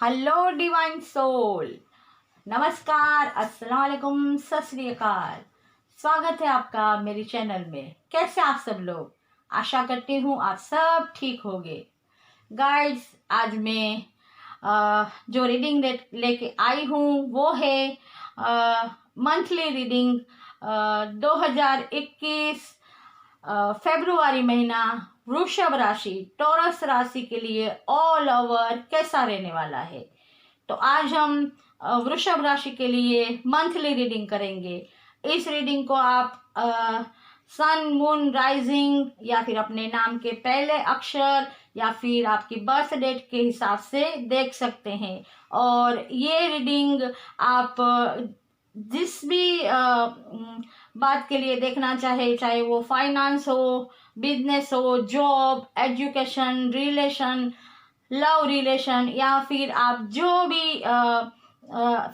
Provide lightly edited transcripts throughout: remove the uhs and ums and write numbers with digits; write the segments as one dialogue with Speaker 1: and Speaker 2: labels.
Speaker 1: Hello divine soul, नमस्कार, अस्सलाम वालेकुम, सत श्री अकाल। स्वागत है आपका मेरे चैनल में। कैसे आप सब लोग? आशा करती हूँ आप सब ठीक होंगे। गाइड्स, आज मैं जो रीडिंग लेके आई हूँ वो है मंथली रीडिंग 2021 फेब्रुआरी महीना वृषभ राशि टॉरस राशि के लिए ऑल ओवर कैसा रहने वाला है। तो आज हम वृषभ राशि के लिए मंथली रीडिंग करेंगे। इस रीडिंग को आप सन, मून, राइजिंग या फिर अपने नाम के पहले अक्षर या फिर आपकी बर्थ डेट के हिसाब से देख सकते हैं। और ये रीडिंग आप जिस भी बात के लिए देखना चाहे वो फाइनेंस हो, बिजनेस हो, job, education, relation, love relation या फिर आप जो भी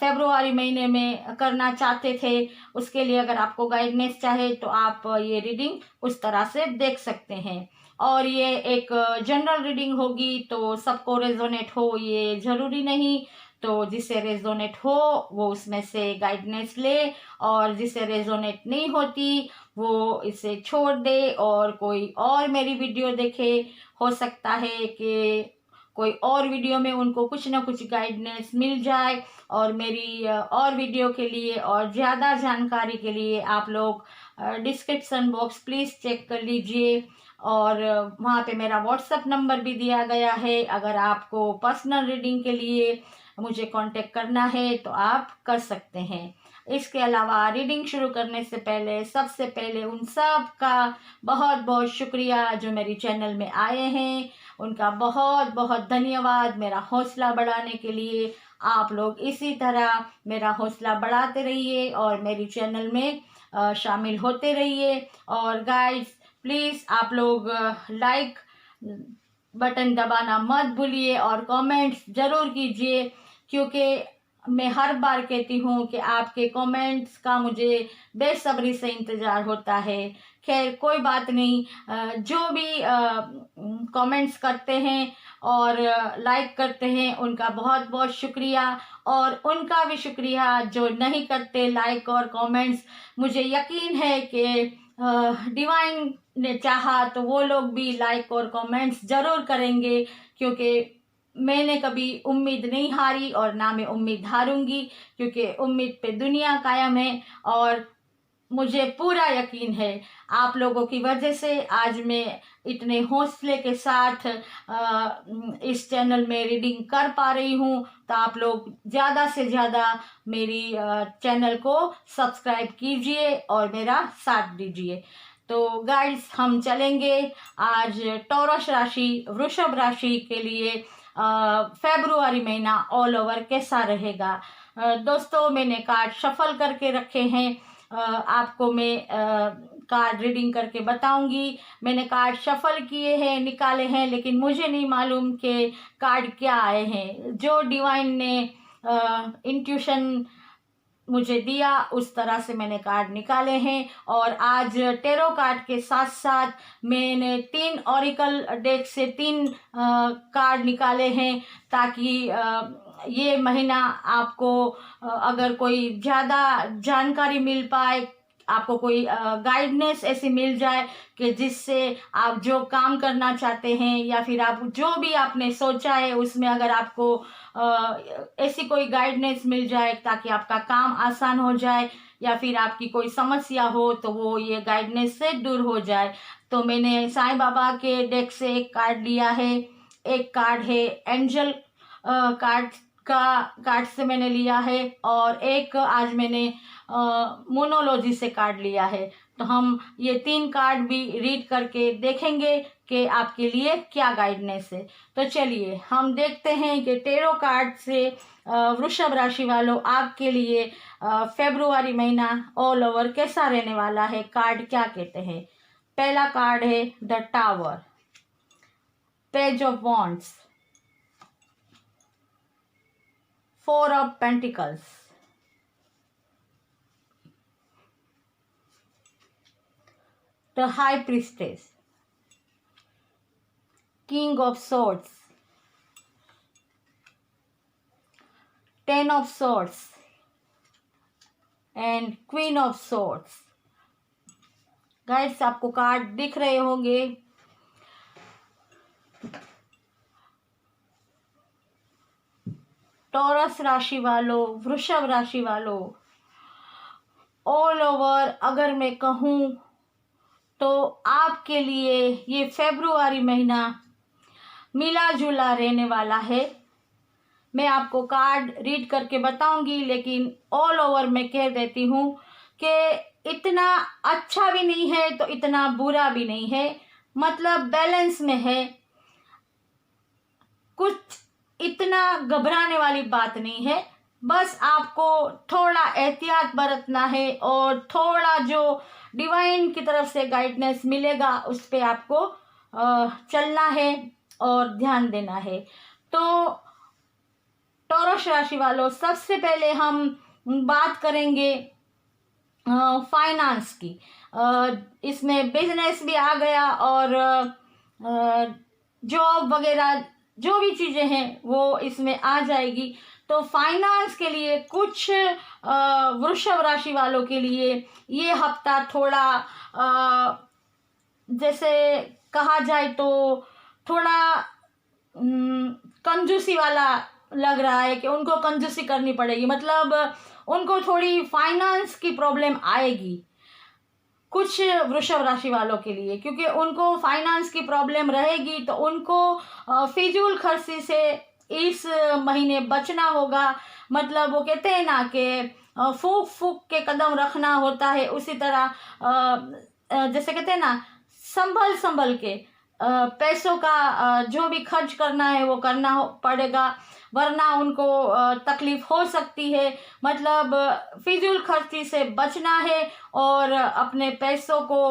Speaker 1: फेब्रुआरी महीने में करना चाहते थे उसके लिए अगर आपको गाइडेंस चाहे तो आप ये रीडिंग उस तरह से देख सकते हैं। और ये एक जनरल रीडिंग होगी तो सबको रेजोनेट हो ये जरूरी नहीं। तो जिसे रेजोनेट हो वो उसमें से गाइडेंस ले, और जिसे रेजोनेट नहीं होती वो इसे छोड़ दे और कोई और मेरी वीडियो देखे। हो सकता है कि कोई और वीडियो में उनको कुछ ना कुछ गाइडेंस मिल जाए। और मेरी और वीडियो के लिए और ज़्यादा जानकारी के लिए आप लोग डिस्क्रिप्शन बॉक्स प्लीज़ चेक कर लीजिए। और वहाँ पे मेरा व्हाट्सएप नंबर भी दिया गया है। अगर आपको पर्सनल रीडिंग के लिए मुझे कांटेक्ट करना है तो आप कर सकते हैं। इसके अलावा रीडिंग शुरू करने से पहले सबसे पहले उन सब का बहुत बहुत शुक्रिया जो मेरी चैनल में आए हैं। उनका बहुत बहुत धन्यवाद मेरा हौसला बढ़ाने के लिए। आप लोग इसी तरह मेरा हौसला बढ़ाते रहिए और मेरी चैनल में शामिल होते रहिए। और गाइस, प्लीज़ आप लोग लाइक बटन दबाना मत भूलिए और कमेंट्स ज़रूर कीजिए, क्योंकि मैं हर बार कहती हूँ कि आपके कमेंट्स का मुझे बेसब्री से इंतज़ार होता है। खैर कोई बात नहीं, जो भी कमेंट्स करते हैं और लाइक करते हैं उनका बहुत बहुत शुक्रिया। और उनका भी शुक्रिया जो नहीं करते लाइक और कमेंट्स। मुझे यकीन है कि डिवाइन ने चाहा तो वो लोग भी लाइक और कमेंट्स ज़रूर करेंगे, क्योंकि मैंने कभी उम्मीद नहीं हारी और ना मैं उम्मीद हारूंगी, क्योंकि उम्मीद पे दुनिया कायम है। और मुझे पूरा यकीन है आप लोगों की वजह से आज मैं इतने हौसले के साथ इस चैनल में रीडिंग कर पा रही हूँ। तो आप लोग ज़्यादा से ज़्यादा मेरी चैनल को सब्सक्राइब कीजिए और मेरा साथ दीजिए। तो गाइस, हम चलेंगे आज टॉरस राशि वृषभ राशि के लिए फेब्रुआरी महीना ऑल ओवर कैसा रहेगा। दोस्तों, मैंने कार्ड शफल करके रखे हैं। आपको मैं कार्ड रीडिंग करके बताऊंगी। मैंने कार्ड शफल किए हैं, निकाले हैं, लेकिन मुझे नहीं मालूम कि कार्ड क्या आए हैं। जो डिवाइन ने इंट्यूशन मुझे दिया उस तरह से मैंने कार्ड निकाले हैं। और आज टेरो कार्ड के साथ साथ मैंने 3 ऑरिकल डेक से 3 कार्ड निकाले हैं, ताकि ये महीना आपको अगर कोई ज़्यादा जानकारी मिल पाए, आपको कोई गाइडेंस ऐसी मिल जाए कि जिससे आप जो काम करना चाहते हैं या फिर आप जो भी आपने सोचा है उसमें अगर आपको ऐसी कोई गाइडेंस मिल जाए ताकि आपका काम आसान हो जाए, या फिर आपकी कोई समस्या हो तो वो ये गाइडेंस से दूर हो जाए। तो मैंने साईं बाबा के डेक से एक कार्ड लिया है। एक कार्ड है एंजल कार्ड कार्ड से मैंने लिया है, और एक आज मैंने मोनोलॉजी से कार्ड लिया है। तो हम ये 3 कार्ड भी रीड करके देखेंगे कि आपके लिए क्या गाइडेंस है। तो चलिए हम देखते हैं कि टेरो कार्ड से वृषभ राशि वालों आपके लिए फेब्रुआरी महीना ऑल ओवर कैसा रहने वाला है। कार्ड क्या कहते हैं। पहला कार्ड है the tower, page of wands, 4 of pentacles, the high priestess, king of swords, ten of swords and queen of swords. Guys आपको कार्ड दिख रहे होंगे। टॉरस राशि वालों, वृषभ राशि वालों, ऑल ओवर अगर मैं कहूँ तो आपके लिए ये फेब्रुआरी महीना मिला जुला रहने वाला है। मैं आपको कार्ड रीड करके बताऊंगी, लेकिन ऑल ओवर मैं कह देती हूँ कि इतना अच्छा भी नहीं है तो इतना बुरा भी नहीं है, मतलब बैलेंस में है। कुछ इतना घबराने वाली बात नहीं है, बस आपको थोड़ा एहतियात बरतना है और थोड़ा जो डिवाइन की तरफ से गाइडनेस मिलेगा उस पे आपको चलना है और ध्यान देना है। तो टॉरस राशि वालों, सबसे पहले हम बात करेंगे फाइनेंस की। इसमें बिजनेस भी आ गया और जॉब वगैरह जो भी चीज़ें हैं वो इसमें आ जाएगी। तो फाइनेंस के लिए कुछ वृषभ राशि वालों के लिए ये हफ्ता थोड़ा जैसे कहा जाए तो थोड़ा कंजूसी वाला लग रहा है कि उनको कंजूसी करनी पड़ेगी, मतलब उनको थोड़ी फाइनेंस की प्रॉब्लम आएगी कुछ वृषभ राशि वालों के लिए, क्योंकि उनको फाइनेंस की प्रॉब्लम रहेगी। तो उनको फिजूल खर्ची से इस महीने बचना होगा। मतलब वो कहते हैं ना कि फूक फूक के कदम रखना होता है, उसी तरह जैसे कहते हैं ना संभल संभल के पैसों का जो भी खर्च करना है वो करना पड़ेगा, वरना उनको तकलीफ हो सकती है। मतलब फिजूल खर्ची से बचना है और अपने पैसों को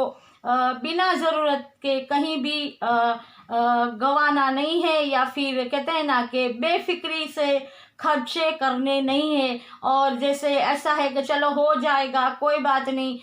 Speaker 1: बिना ज़रूरत के कहीं भी गंवाना नहीं है, या फिर कहते हैं ना कि बेफिक्री से खर्चे करने नहीं है। और जैसे ऐसा है कि चलो हो जाएगा कोई बात नहीं,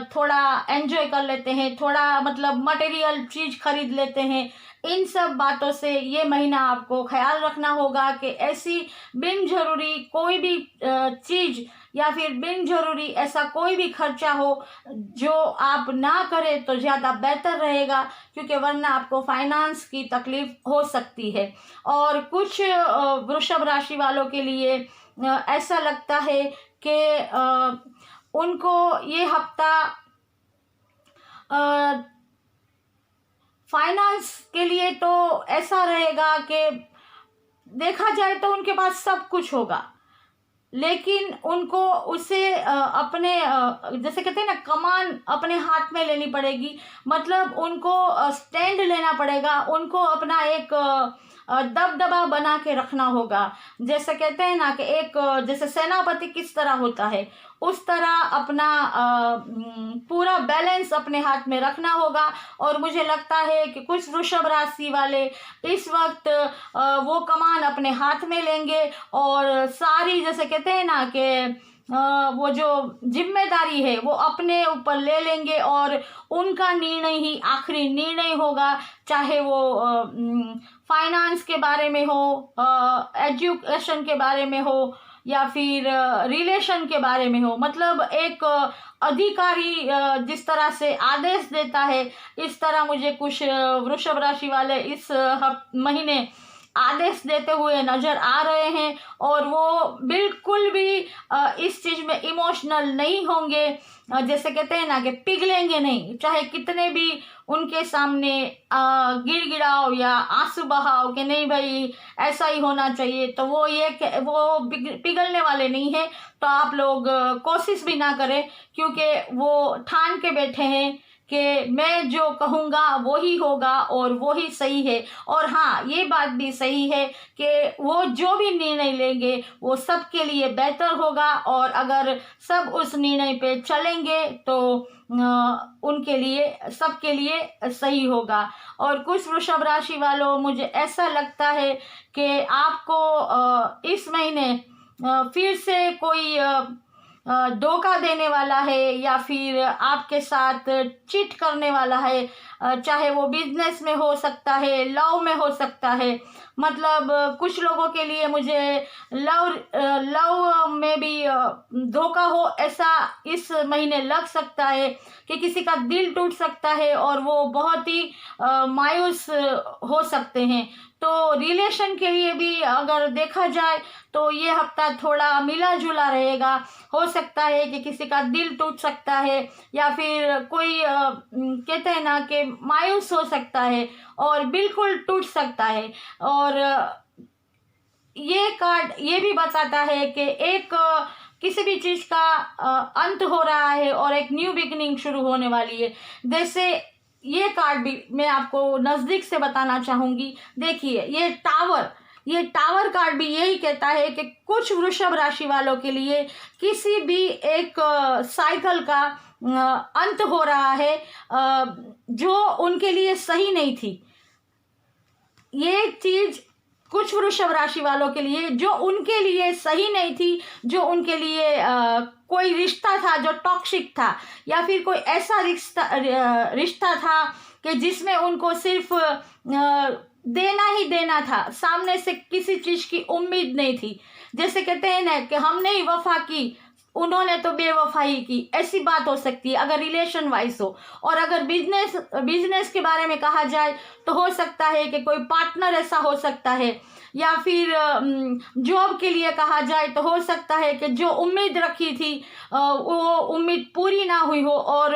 Speaker 1: थोड़ा एंजॉय कर लेते हैं, थोड़ा मतलब मटेरियल चीज़ खरीद लेते हैं, इन सब बातों से ये महीना आपको ख्याल रखना होगा कि ऐसी बिन जरूरी कोई भी चीज़ या फिर बिन जरूरी ऐसा कोई भी खर्चा हो जो आप ना करें तो ज़्यादा बेहतर रहेगा, क्योंकि वरना आपको फाइनेंस की तकलीफ हो सकती है। और कुछ वृषभ राशि वालों के लिए ऐसा लगता है कि उनको ये हफ्ता फाइनेंस के लिए तो ऐसा रहेगा कि देखा जाए तो उनके पास सब कुछ होगा, लेकिन उनको उसे अपने जैसे कहते हैं ना कमान अपने हाथ में लेनी पड़ेगी। मतलब उनको स्टैंड लेना पड़ेगा, उनको अपना एक दबदबा बना के रखना होगा। जैसे कहते हैं ना कि एक जैसे सेनापति किस तरह होता है, उस तरह अपना पूरा बैलेंस अपने हाथ में रखना होगा। और मुझे लगता है कि कुछ वृषभ राशि वाले इस वक्त वो कमान अपने हाथ में लेंगे और सारी जैसे कहते हैं ना कि वो जो जिम्मेदारी है वो अपने ऊपर ले लेंगे और उनका निर्णय ही आखिरी निर्णय होगा, चाहे वो फाइनेंस के बारे में हो, एजुकेशन के बारे में हो, या फिर रिलेशन के बारे में हो। मतलब एक अधिकारी जिस तरह से आदेश देता है, इस तरह मुझे कुछ वृषभ राशि वाले इस महीने आदेश देते हुए नजर आ रहे हैं। और वो बिल्कुल भी इस चीज में इमोशनल नहीं होंगे, जैसे कहते हैं ना कि पिघलेंगे नहीं, चाहे कितने भी उनके सामने गिड़गिड़ाओ या आंसू बहाओ कि नहीं भाई ऐसा ही होना चाहिए, तो वो वो पिघलने वाले नहीं है। तो आप लोग कोशिश भी ना करें, क्योंकि वो ठान के बैठे हैं कि मैं जो कहूँगा वो ही होगा और वो ही सही है। और हाँ, ये बात भी सही है कि वो जो भी निर्णय लेंगे वो सबके लिए बेहतर होगा, और अगर सब उस निर्णय पे चलेंगे तो उनके लिए सबके लिए सही होगा। और कुछ वृषभ राशि वालों, मुझे ऐसा लगता है कि आपको इस महीने फिर से कोई धोखा देने वाला है या फिर आपके साथ चीट करने वाला है, चाहे वो बिजनेस में हो सकता है, लव में हो सकता है। मतलब कुछ लोगों के लिए मुझे लव में भी धोखा हो ऐसा इस महीने लग सकता है कि किसी का दिल टूट सकता है और वो बहुत ही मायूस हो सकते हैं। तो रिलेशन के लिए भी अगर देखा जाए तो ये हफ्ता थोड़ा मिला जुला रहेगा। हो सकता है कि किसी का दिल टूट सकता है या फिर कोई कहते हैं ना कि मायूस हो सकता है और बिल्कुल टूट सकता है। और ये कार्ड ये भी बताता है कि एक किसी भी चीज का अंत हो रहा है और एक न्यू बिगिनिंग शुरू होने वाली है। जैसे ये कार्ड भी मैं आपको नजदीक से बताना चाहूंगी। देखिए ये टावर कार्ड भी यही कहता है कि कुछ वृषभ राशि वालों के लिए किसी भी एक साइकिल का अंत हो रहा है जो उनके लिए सही नहीं थी। ये चीज कुछ वृषभ राशि वालों के लिए जो उनके लिए सही नहीं थी, जो उनके लिए कोई रिश्ता था जो टॉक्सिक था या फिर कोई ऐसा रिश्ता था कि जिसमें उनको सिर्फ देना ही देना था, सामने से किसी चीज की उम्मीद नहीं थी। जैसे कहते हैं ना कि हमने ही वफा की, उन्होंने तो बेवफाई की, ऐसी बात हो सकती है अगर रिलेशन वाइज हो। और अगर बिजनेस के बारे में कहा जाए तो हो सकता है कि कोई पार्टनर ऐसा हो सकता है, या फिर जॉब के लिए कहा जाए तो हो सकता है कि जो उम्मीद रखी थी वो उम्मीद पूरी ना हुई हो और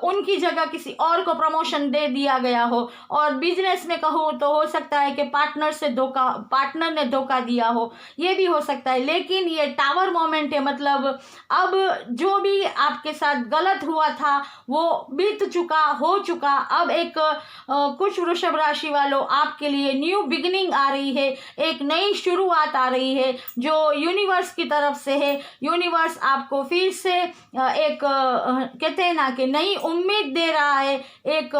Speaker 1: उनकी जगह किसी और को प्रमोशन दे दिया गया हो। और बिजनेस में कहूँ तो हो सकता है कि पार्टनर ने धोखा दिया हो, ये भी हो सकता है। लेकिन ये टावर मोमेंट है, मतलब अब जो भी आपके साथ गलत हुआ था वो बीत चुका, हो चुका। अब एक कुछ वृषभ राशि वालों आपके लिए न्यू बिगिनिंग आ रही है, एक नई शुरुआत आ रही है जो यूनिवर्स की तरफ से है। यूनिवर्स आपको फिर से एक कहते हैं ना कि नई उम्मीद दे रहा है, एक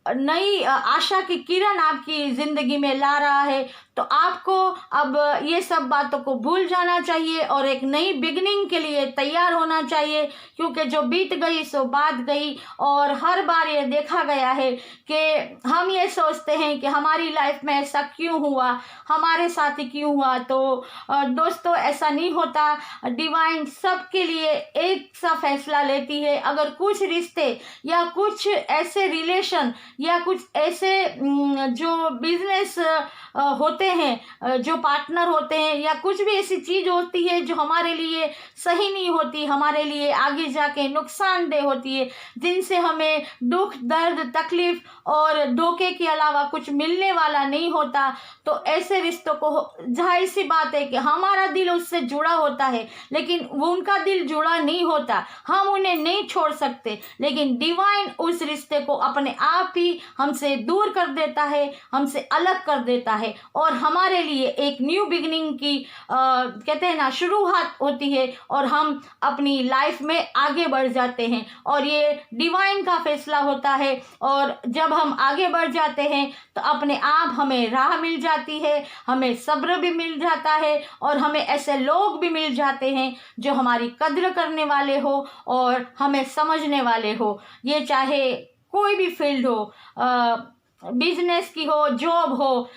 Speaker 1: नई आशा की किरण आपकी जिंदगी में ला रहा है। तो आपको अब ये सब बातों को भूल जाना चाहिए और एक नई बिगनिंग के लिए तैयार होना चाहिए, क्योंकि जो बीत गई सो बात गई। और हर बार ये देखा गया है कि हम ये सोचते हैं कि हमारी लाइफ में ऐसा क्यों हुआ, हमारे साथ ही क्यों हुआ। तो दोस्तों ऐसा नहीं होता, डिवाइन सबके लिए एक सा फैसला लेती है। अगर कुछ रिश्ते या कुछ ऐसे रिलेशन या कुछ ऐसे जो बिजनेस होते हैं, जो पार्टनर होते हैं, या कुछ भी ऐसी चीज होती है जो हमारे लिए सही नहीं होती, हमारे लिए आगे जाके नुकसानदेह होती है, जिनसे हमें दुख, दर्द, तकलीफ और धोखे के अलावा कुछ मिलने वाला नहीं होता। तो ऐसे रिश्तों को जाहिर सी बात है कि हमारा दिल उससे जुड़ा होता है, लेकिन वो उनका दिल जुड़ा नहीं होता, हम उन्हें नहीं छोड़ सकते। लेकिन डिवाइन उस रिश्ते को अपने आप ही हमसे दूर कर देता है, हमसे अलग कर देता है और हमारे लिए एक न्यू बिगिनिंग की कहते हैं ना शुरुआत होती है और हम अपनी लाइफ में आगे बढ़ जाते हैं। और ये डिवाइन का फैसला होता है और जब हम आगे बढ़ जाते हैं तो अपने आप हमें राह मिल जाती है, हमें सब्र भी मिल जाता है और हमें ऐसे लोग भी मिल जाते हैं जो हमारी कद्र करने वाले हो और हमें समझने वाले हो। ये चाहे कोई भी फील्ड हो, बिजनेस की हो, जॉब हो,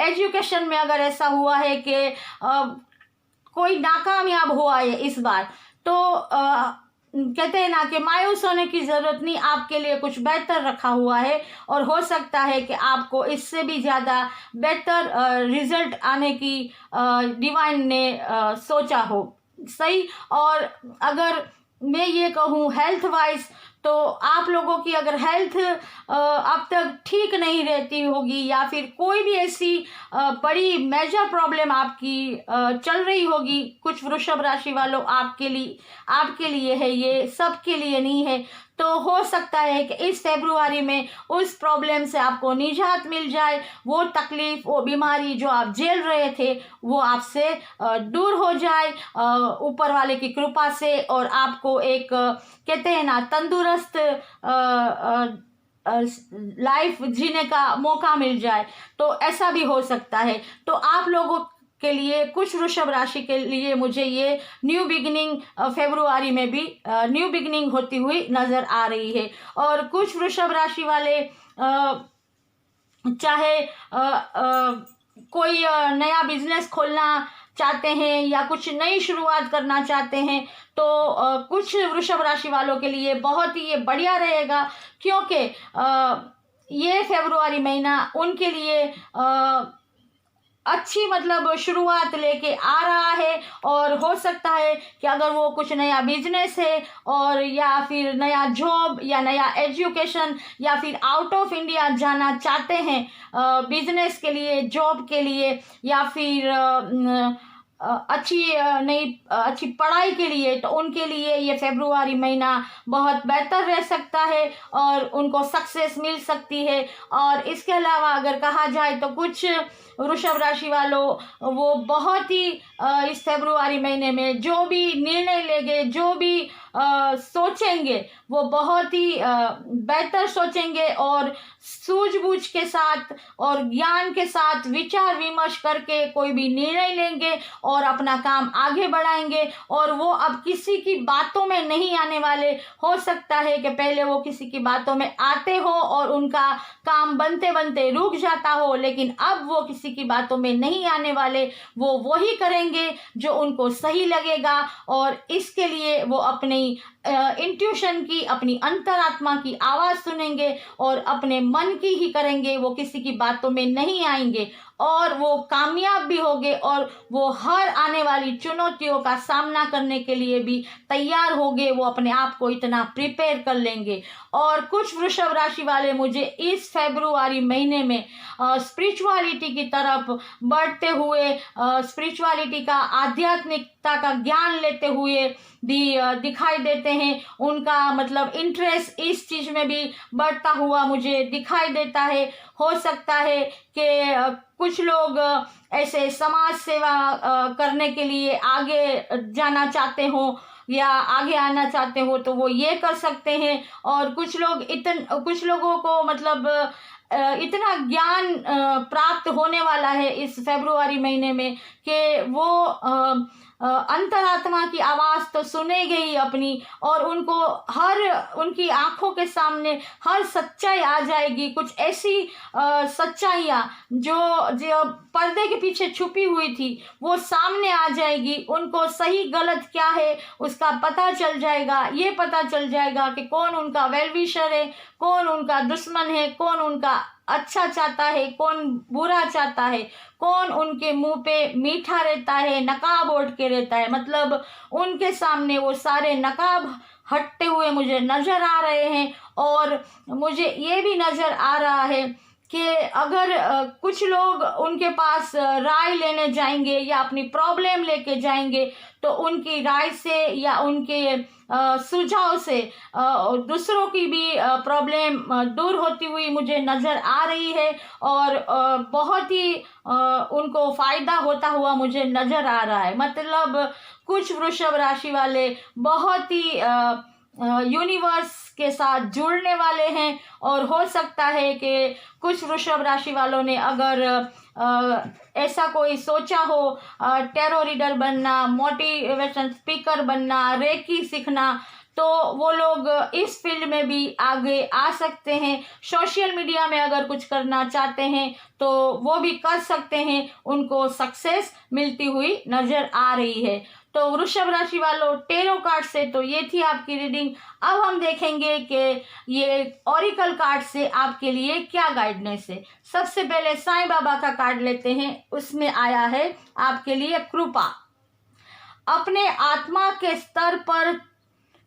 Speaker 1: एजुकेशन में अगर ऐसा हुआ है कि कोई नाकामयाब हुआ है इस बार, तो कहते हैं ना कि मायूस होने की जरूरत नहीं, आपके लिए कुछ बेहतर रखा हुआ है और हो सकता है कि आपको इससे भी ज्यादा बेहतर रिजल्ट आने की डिवाइन ने सोचा हो। सही। और अगर मैं ये कहूँ हेल्थ वाइज, तो आप लोगों की अगर हेल्थ अब तक ठीक नहीं रहती होगी या फिर कोई भी ऐसी बड़ी मेजर प्रॉब्लम आपकी चल रही होगी, कुछ वृषभ राशि वालों आपके लिए है, ये सबके लिए नहीं है। तो हो सकता है कि इस फरवरी में उस प्रॉब्लम से आपको निजात मिल जाए, वो तकलीफ, वो बीमारी जो आप झेल रहे थे वो आपसे दूर हो जाए ऊपर वाले की कृपा से, और आपको एक कहते हैं ना तंदुरुस्त लाइफ जीने का मौका मिल जाए। तो ऐसा भी हो सकता है। तो आप लोगों के लिए, कुछ वृषभ राशि के लिए मुझे ये न्यू बिगिनिंग फरवरी में भी न्यू बिगिनिंग होती हुई नजर आ रही है। और कुछ वृषभ राशि वाले चाहे कोई नया बिजनेस खोलना चाहते हैं या कुछ नई शुरुआत करना चाहते हैं, तो कुछ वृषभ राशि वालों के लिए बहुत ही ये बढ़िया रहेगा, क्योंकि ये फरवरी महीना उनके लिए अच्छी मतलब शुरुआत लेके आ रहा है। और हो सकता है कि अगर वो कुछ नया बिजनेस है और या फिर नया जॉब या नया एजुकेशन या फिर आउट ऑफ इंडिया जाना चाहते हैं बिजनेस के लिए, जॉब के लिए, या फिर अच्छी पढ़ाई के लिए, तो उनके लिए ये फरवरी महीना बहुत बेहतर रह सकता है और उनको सक्सेस मिल सकती है। और इसके अलावा अगर कहा जाए तो कुछ वृषभ राशि वालों वो बहुत ही इस फरवरी महीने में जो भी निर्णय लेंगे, जो भी सोचेंगे, वो बहुत ही बेहतर सोचेंगे और सूझबूझ के साथ और ज्ञान के साथ विचार विमर्श करके कोई भी निर्णय लेंगे और अपना काम आगे बढ़ाएंगे। और वो अब किसी की बातों में नहीं आने वाले। हो सकता है कि पहले वो किसी की बातों में आते हो और उनका काम बनते बनते रुक जाता हो, लेकिन अब वो किसी की बातों में नहीं आने वाले। वो वही करेंगे जो उनको सही लगेगा और इसके लिए वो अपनी इंट्यूशन की, अपनी अंतरात्मा की आवाज सुनेंगे और अपने मन की ही करेंगे। वो किसी की बातों में नहीं आएंगे और वो कामयाब भी होंगे और वो हर आने वाली चुनौतियों का सामना करने के लिए भी तैयार होंगे। वो अपने आप को इतना प्रिपेयर कर लेंगे। और कुछ वृषभ राशि वाले मुझे इस फरवरी महीने में स्पिरिचुअलिटी की तरफ बढ़ते हुए, स्पिरिचुअलिटी का, आध्यात्मिकता का ज्ञान लेते हुए भी दिखाई देते हैं। उनका मतलब इंटरेस्ट इस चीज में भी बढ़ता हुआ मुझे दिखाई देता है। हो सकता है कि कुछ लोग ऐसे समाज सेवा करने के लिए आगे जाना चाहते हो या आगे आना चाहते हो, तो वो ये कर सकते हैं। और कुछ लोगों को मतलब इतना ज्ञान प्राप्त होने वाला है इस फरवरी महीने में कि वो अंतरात्मा की आवाज तो सुनेंगे ही अपनी, और उनको उनकी आंखों के सामने हर सच्चाई आ जाएगी। कुछ ऐसी सच्चाइयाँ जो पर्दे के पीछे छुपी हुई थी वो सामने आ जाएगी। उनको सही गलत क्या है उसका पता चल जाएगा। ये पता चल जाएगा कि कौन उनका वेल विशर है, कौन उनका दुश्मन है, कौन उनका अच्छा चाहता है, कौन बुरा चाहता है, कौन उनके मुंह पे मीठा रहता है, नकाब ओढ़ के रहता है। मतलब उनके सामने वो सारे नकाब हटते हुए मुझे नजर आ रहे हैं। और मुझे ये भी नजर आ रहा है कि अगर कुछ लोग उनके पास राय लेने जाएंगे या अपनी प्रॉब्लम लेके जाएंगे, तो उनकी राय से या उनके सुझाव से दूसरों की भी प्रॉब्लम दूर होती हुई मुझे नजर आ रही है और बहुत ही उनको फायदा होता हुआ मुझे नजर आ रहा है। मतलब कुछ वृषभ राशि वाले बहुत ही यूनिवर्स के साथ जुड़ने वाले हैं। और हो सकता है कि कुछ वृषभ राशि वालों ने अगर ऐसा कोई सोचा हो, टैरो रीडर बनना, मोटिवेशन स्पीकर बनना, रेकी सीखना, तो वो लोग इस फील्ड में भी आगे आ सकते हैं। सोशल मीडिया में अगर कुछ करना चाहते हैं तो वो भी कर सकते हैं। उनको सक्सेस मिलती हुई नजर आ रही है। तो वृषभ राशि वालों, टेरो कार्ड से तो ये थी आपकी रीडिंग। अब हम देखेंगे कि ये ऑरिकल कार्ड से आपके लिए क्या गाइडेंस है। सबसे पहले साईं बाबा का कार्ड लेते हैं। उसमें आया है आपके लिए कृपा। अपने आत्मा के स्तर पर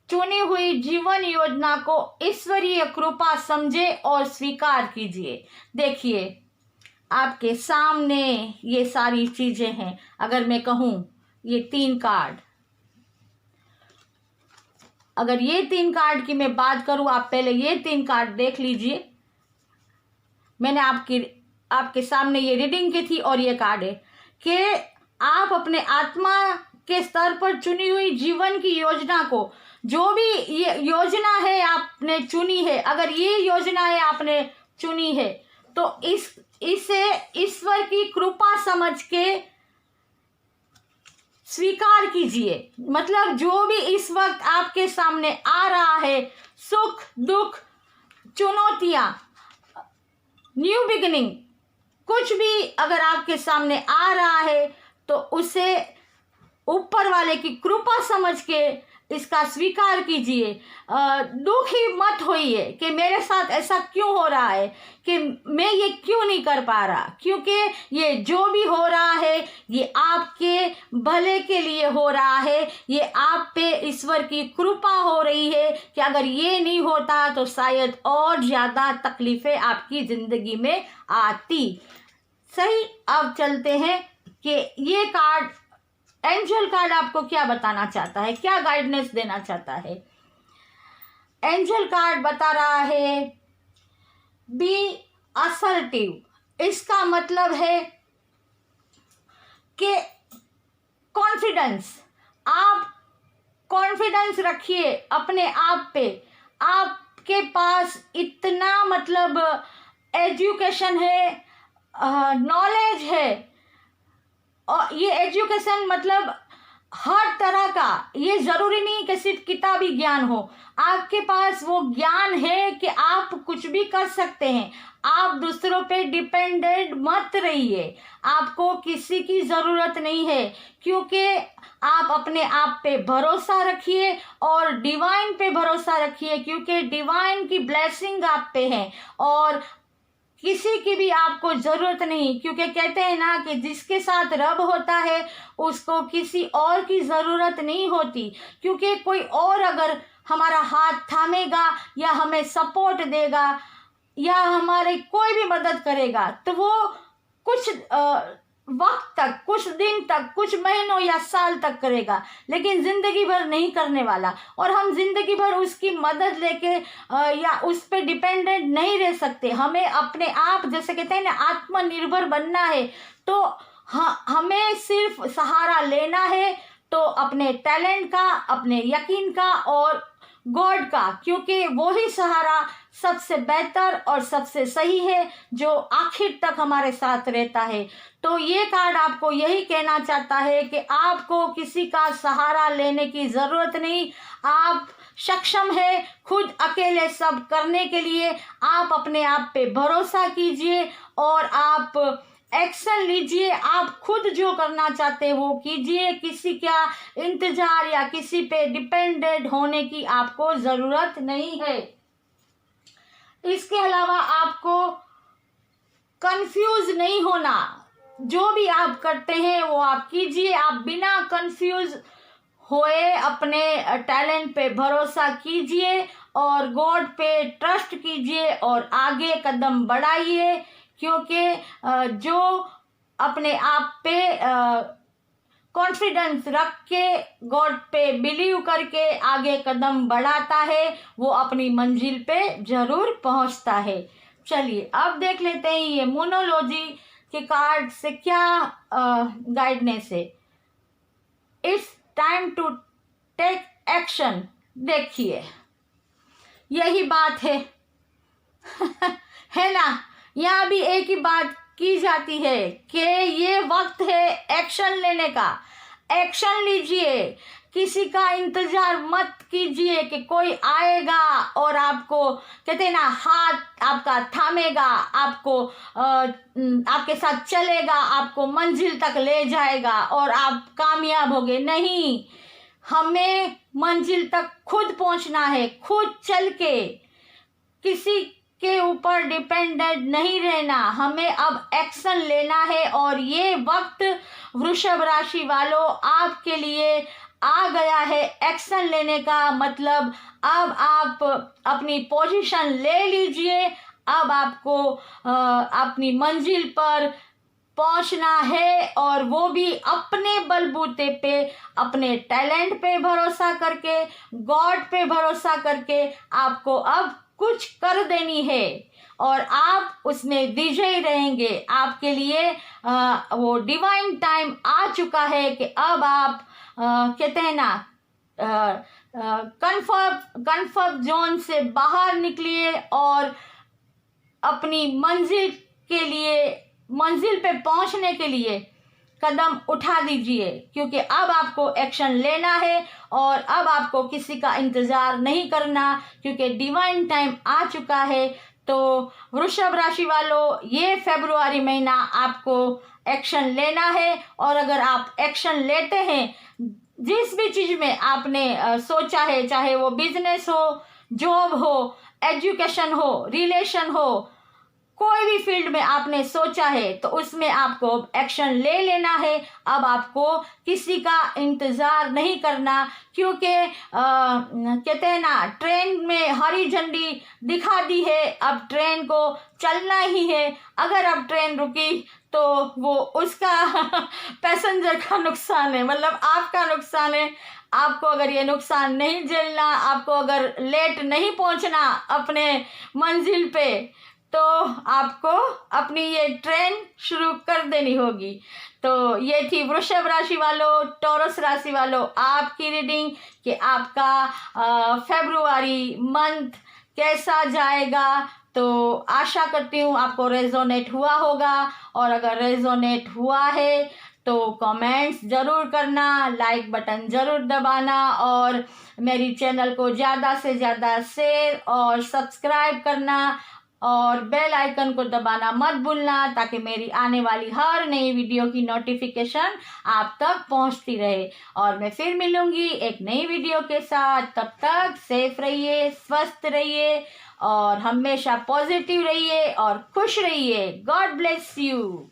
Speaker 1: चुनी हुई जीवन योजना को ईश्वरीय कृपा समझे और स्वीकार कीजिए। देखिए आपके सामने ये सारी चीजें हैं। अगर मैं कहूं ये 3 कार्ड, अगर ये 3 कार्ड की मैं बात करूं, आप पहले ये 3 कार्ड देख लीजिए। मैंने आपके सामने ये रीडिंग की थी और ये कार्ड है कि आप अपने आत्मा के स्तर पर चुनी हुई जीवन की योजना को, जो भी ये योजना है आपने चुनी है, अगर ये योजना है आपने चुनी है, तो इसे ईश्वर की कृपा समझ के स्वीकार कीजिए। मतलब जो भी इस वक्त आपके सामने आ रहा है, सुख दुख, चुनौतियां, न्यू बिगिनिंग, कुछ भी अगर आपके सामने आ रहा है तो उसे ऊपर वाले की कृपा समझ के इसका स्वीकार कीजिए। दुखी मत होइए कि मेरे साथ ऐसा क्यों हो रहा है, कि मैं ये क्यों नहीं कर पा रहा, क्योंकि ये जो भी हो रहा है ये आपके भले के लिए हो रहा है। ये आप पे ईश्वर की कृपा हो रही है कि अगर ये नहीं होता तो शायद और ज़्यादा तकलीफ़ें आपकी ज़िंदगी में आती। सही, अब चलते हैं कि ये कार्ड, एंजल कार्ड आपको क्या बताना चाहता है, क्या गाइडेंस देना चाहता है। एंजल कार्ड बता रहा है बी असर्टिव। इसका मतलब है कि कॉन्फिडेंस, आप कॉन्फिडेंस रखिए अपने आप पे। आपके पास इतना मतलब एजुकेशन है, नॉलेज है, और ये एजुकेशन मतलब हर तरह का, ये ज़रूरी नहीं कि सिर्फ किताबी ज्ञान हो। आपके पास वो ज्ञान है कि आप कुछ भी कर सकते हैं। आप दूसरों पे डिपेंडेंट मत रहिए, आपको किसी की ज़रूरत नहीं है, क्योंकि आप अपने आप पे भरोसा रखिए और डिवाइन पे भरोसा रखिए, क्योंकि डिवाइन की ब्लेसिंग आप पे है और किसी की भी आपको ज़रूरत नहीं। क्योंकि कहते हैं ना कि जिसके साथ रब होता है उसको किसी और की ज़रूरत नहीं होती, क्योंकि कोई और अगर हमारा हाथ थामेगा या हमें सपोर्ट देगा या हमारे कोई भी मदद करेगा तो वो कुछ वक्त तक, कुछ दिन तक, कुछ महीनों या साल तक करेगा, लेकिन ज़िंदगी भर नहीं करने वाला। और हम ज़िंदगी भर उसकी मदद लेके या उस पर डिपेंडेंट नहीं रह सकते। हमें अपने आप, जैसे कहते हैं ना, आत्मनिर्भर बनना है। तो हमें सिर्फ सहारा लेना है तो अपने टैलेंट का, अपने यकीन का और गॉड का, क्योंकि वो ही सहारा सबसे बेहतर और सबसे सही है जो आखिर तक हमारे साथ रहता है। तो ये कार्ड आपको यही कहना चाहता है कि आपको किसी का सहारा लेने की ज़रूरत नहीं। आप सक्षम है खुद अकेले सब करने के लिए। आप अपने आप पे भरोसा कीजिए और आप एक्शन लीजिए। आप खुद जो करना चाहते हैं वो कीजिए। किसी का इंतजार या किसी पे डिपेंडेंट होने की आपको ज़रूरत नहीं है। इसके अलावा आपको कंफ्यूज नहीं होना। जो भी आप करते हैं वो आप कीजिए। आप बिना कंफ्यूज होए अपने टैलेंट पे भरोसा कीजिए और गॉड पे ट्रस्ट कीजिए और आगे कदम बढ़ाइए, क्योंकि जो अपने आप पे कॉन्फिडेंस रख के गॉड पे बिलीव करके आगे कदम बढ़ाता है वो अपनी मंजिल पे ज़रूर पहुंचता है। चलिए अब देख लेते हैं ये मोनोलॉजी के कार्ड से क्या गाइडेंस है। It's time to take action. देखिए यही बात है है ना। यहाँ भी एक ही बात की जाती है कि ये वक्त है एक्शन लेने का। एक्शन लीजिए, किसी का इंतजार मत कीजिए कि कोई आएगा और आपको, कहते हैं ना, हाथ आपका थामेगा, आपको आपके साथ चलेगा, आपको मंजिल तक ले जाएगा और आप कामयाब होगे। नहीं, हमें मंजिल तक खुद पहुंचना है, खुद चल के, किसी के ऊपर डिपेंडेंट नहीं रहना। हमें अब एक्शन लेना है और ये वक्त वृषभ राशि वालों आपके लिए आ गया है एक्शन लेने का। मतलब अब आप अपनी पोजीशन ले लीजिए। अब आपको अपनी मंजिल पर पहुंचना है और वो भी अपने बलबूते पे, अपने टैलेंट पे भरोसा करके, गॉड पे भरोसा करके आपको अब कुछ कर देनी है और आप उसमें विजयी रहेंगे। आपके लिए वो डिवाइन टाइम आ चुका है कि अब आप कहते हैं ना, कंफर्ट जोन से बाहर निकलिए और अपनी मंजिल के लिए, मंजिल पे पहुंचने के लिए कदम उठा दीजिए, क्योंकि अब आपको एक्शन लेना है और अब आपको किसी का इंतज़ार नहीं करना, क्योंकि डिवाइन टाइम आ चुका है। तो वृषभ राशि वालों, ये फरवरी महीना आपको एक्शन लेना है, और अगर आप एक्शन लेते हैं, जिस भी चीज़ में आपने सोचा है, चाहे वो बिजनेस हो, जॉब हो, एजुकेशन हो, रिलेशन हो, कोई भी फील्ड में आपने सोचा है, तो उसमें आपको एक्शन ले लेना है। अब आपको किसी का इंतज़ार नहीं करना, क्योंकि कहते हैं ना, ट्रेन में हरी झंडी दिखा दी है, अब ट्रेन को चलना ही है। अगर अब ट्रेन रुकी तो वो उसका पैसेंजर का नुकसान है, मतलब आपका नुकसान है। आपको अगर ये नुकसान नहीं झेलना, आपको अगर लेट नहीं पहुंचना अपने मंजिल पे, तो आपको अपनी ये ट्रेन शुरू कर देनी होगी। तो ये थी वृषभ राशि वालों, टॉरस राशि वालों, आपकी रीडिंग कि आपका फरवरी मंथ कैसा जाएगा। तो आशा करती हूँ आपको रेजोनेट हुआ होगा, और अगर रेजोनेट हुआ है तो कमेंट्स ज़रूर करना, लाइक बटन ज़रूर दबाना, और मेरी चैनल को ज़्यादा से ज़्यादा शेयर और सब्सक्राइब करना, और बेल आइकन को दबाना मत भूलना, ताकि मेरी आने वाली हर नई वीडियो की नोटिफिकेशन आप तक पहुंचती रहे। और मैं फिर मिलूंगी एक नई वीडियो के साथ। तब तक सेफ रहिए, स्वस्थ रहिए, और हमेशा पॉजिटिव रहिए और खुश रहिए। God bless you.